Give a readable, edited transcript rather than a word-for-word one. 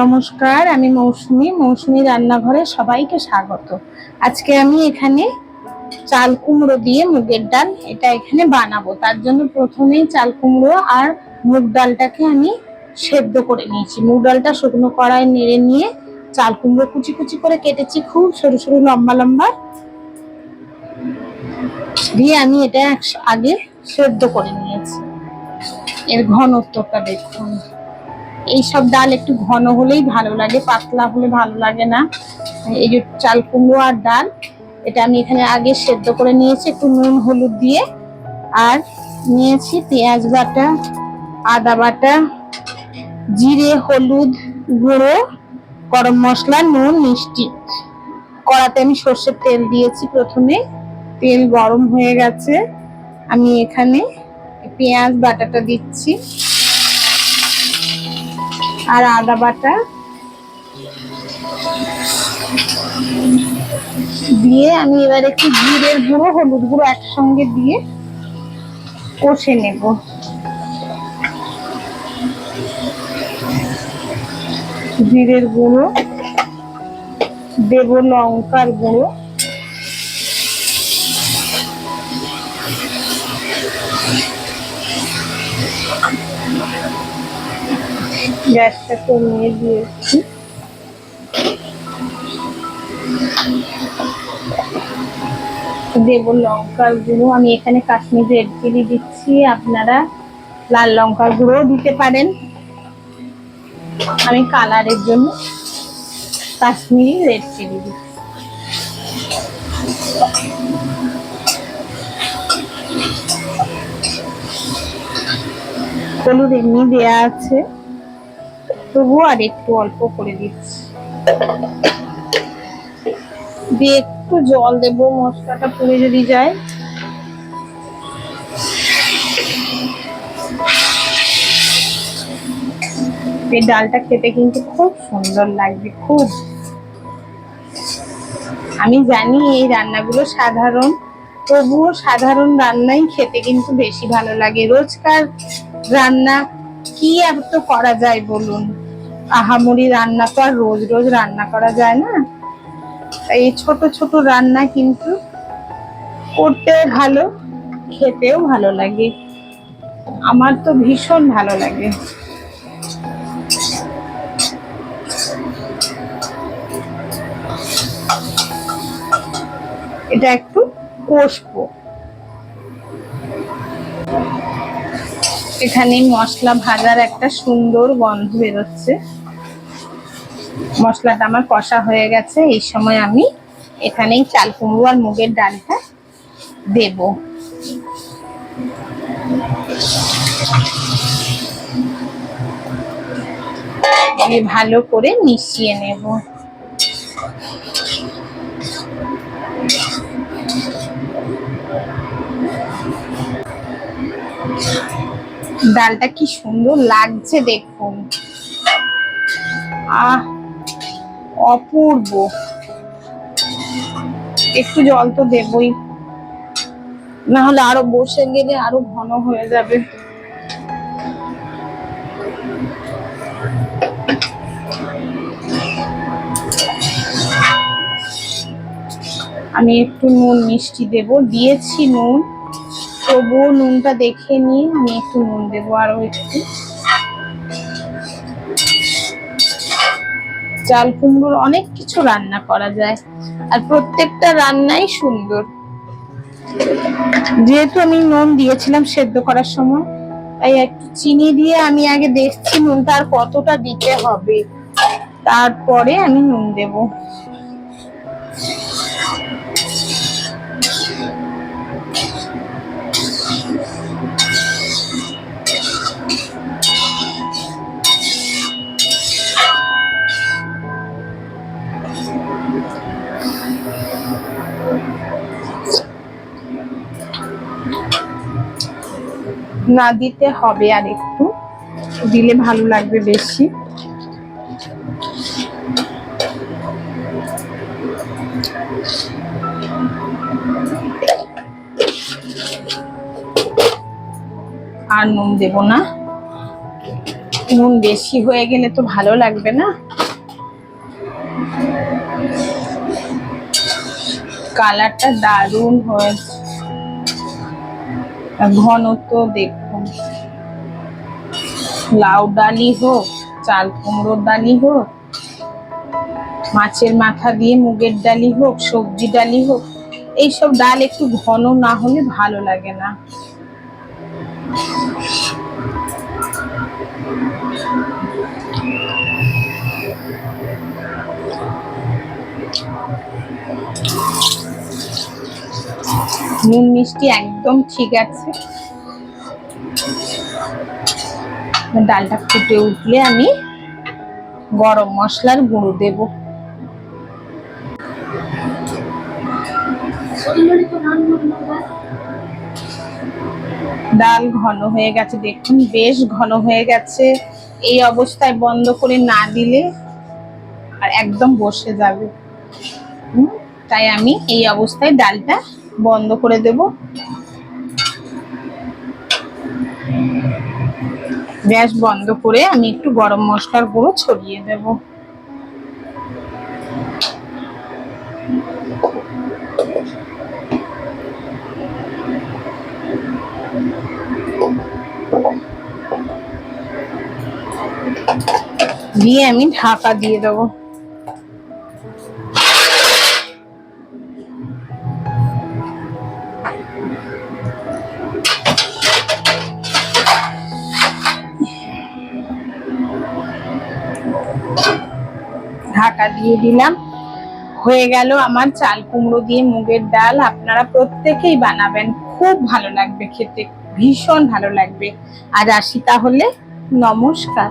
নমস্কার, আমি মৌসুমী রান্নাঘরে সবাইকে স্বাগত। আজকে আমি এখানে চাল কুমড়ো দিয়ে মুগের ডাল এটা এখানে বানাবো। তার জন্য প্রথমেই চাল কুমড়ো আর মুগ ডালটাকে আমি সেদ্ধ করে নিয়েছি। মুগ ডালটা শুকনো কড়াই নেড়ে নিয়ে চাল কুমড়ো কুচি কুচি করে কেটেছি, খুব সরু সরু লম্বা লম্বা দিয়ে আমি এটা আগে সেদ্ধ করে নিয়েছি। এর ঘনত্বটা দেখুন। এইসব ডাল একটু ঘন হলেই ভালো লাগে, পাতলা হলে ভালো লাগে না। এই যে চাল কুমড়ো আর ডাল এটা আমি এখানে আগে সেদ্ধ করে নিয়েছি একটু নুন হলুদ দিয়ে। আর নিয়েছি পেঁয়াজ বাটা, আদা বাটা, জিরে, হলুদ গুঁড়ো, গরম মশলা, নুন, মিষ্টি। কড়াতে আমি সর্ষের তেল দিয়েছি। প্রথমে তেল গরম হয়ে গেছে, আমি এখানে পেঁয়াজ বাটাটা দিচ্ছি আর আদা বাটা দিয়ে আমি এবার একটু জিরের গুঁড়ো, হলুদ গুঁড়ো একসঙ্গে দিয়ে কষে নেব। জিরের গুঁড়ো দেব, লঙ্কার গুঁড়ো, গ্যাসটা কমিয়ে দিয়েছি। দেব লঙ্কার গুঁড়ো, আমি এখানে কাশ্মীরি রেড চিলি দিচ্ছি, আপনারা লাল লঙ্কার গুঁড়ো দিতে পারেন। আমি কালারের জন্য কাশ্মীরি রেড চিলি দিচ্ছি। হলুদ এমনি দেওয়া আছে, তবু আর একটু অল্প করে দিচ্ছি। দিয়ে একটু জল দেব, মশলাটা পুড়ে যদি যায়। এই ডালটা খেতে কিন্তু খুব সুন্দর লাগবে, খুব। আমি জানি এই রান্নাগুলো সাধারণ, তবুও সাধারণ রান্নাই খেতে কিন্তু বেশি ভালো লাগে। রোজকার রান্না কি এত করা যায় বলুন? আহামরি রান্না তো আর রোজ রোজ রান্না করা যায় না। এই ছোট ছোট রান্না কিন্তু করতেও ভালো, খেতেও ভালো লাগে। আমার তো ভীষণ ভালো লাগে। এটা একটু কষবো। এখানে মশলা ভাজার একটা সুন্দর গন্ধ বেরোচ্ছে। মশলাটা আমার কষা হয়ে গেছে। এই সময় আমি এখানেই চাল কুমড়ো আর মুগের ডালটা দেব। ভালো করে মিশিয়ে নেব। ডালটা কি সুন্দর লাগছে দেখুন, অপূর্ব। একটু জল তো দেবই, না হলে আরো বসে গেলে আরো ঘন হয়ে যাবে। আমি একটু নুন মিষ্টি দেব, দিয়েছি নুন, তবুও নুনটা দেখে নিয়ে আমি একটু নুন দেবো আরো একটু। চাল কুমড়োর অনেক কিছু রান্না করা যায়, আর প্রত্যেকটা রান্নাই সুন্দর। যেহেতু আমি নুন দিয়েছিলাম সেদ্ধ করার সময়, তাই একটু চিনি দিয়ে আমি আগে দেখছি নুনটা আর কতটা দিতে হবে, তারপরে আমি নুন দেব। না দিতে হবে, আর একটু দিলে ভালো লাগবে বেশি। আর নুন দেব না। নুন বেশি হয়ে গেলে তো ভালো লাগবে না। কালারটা দারুণ হয়েছে, ঘনত্ব দেখুন। লাউ ডালই হোক, চাল কুমড়োর ডালই হোক, মাছের মাথা দিয়ে মুগের ডালই হোক, সবজি ডালই হোক, এইসব ডাল একটু ঘন না হলে ভালো লাগে না। নুন মিষ্টি একদম ঠিক আছে। ডালটা ফুটে উঠলে আমি গরম মশলার গুঁড়ো দেব। ডাল ঘন হয়ে গেছে, দেখুন বেশ ঘন হয়ে গেছে। এই অবস্থায় বন্ধ করে না দিলে আর একদম বসে যাবে। তাই আমি এই অবস্থায় ডালটা বন্ধ করে দেব। গ্যাস বন্ধ করে আমি একটু গরম মশলার গুঁড়ো ছড়িয়ে দেব। দিয়ে আমি ঢাকা দিয়ে দেবো। ঢাকা দিয়ে দিলাম। হয়ে গেল আমার চাল কুমড়ো দিয়ে মুগের ডাল। আপনারা প্রত্যেকেই বানাবেন, খুব ভালো লাগবে খেতে, ভীষণ ভালো লাগবে। আর আসি তাহলে, নমস্কার।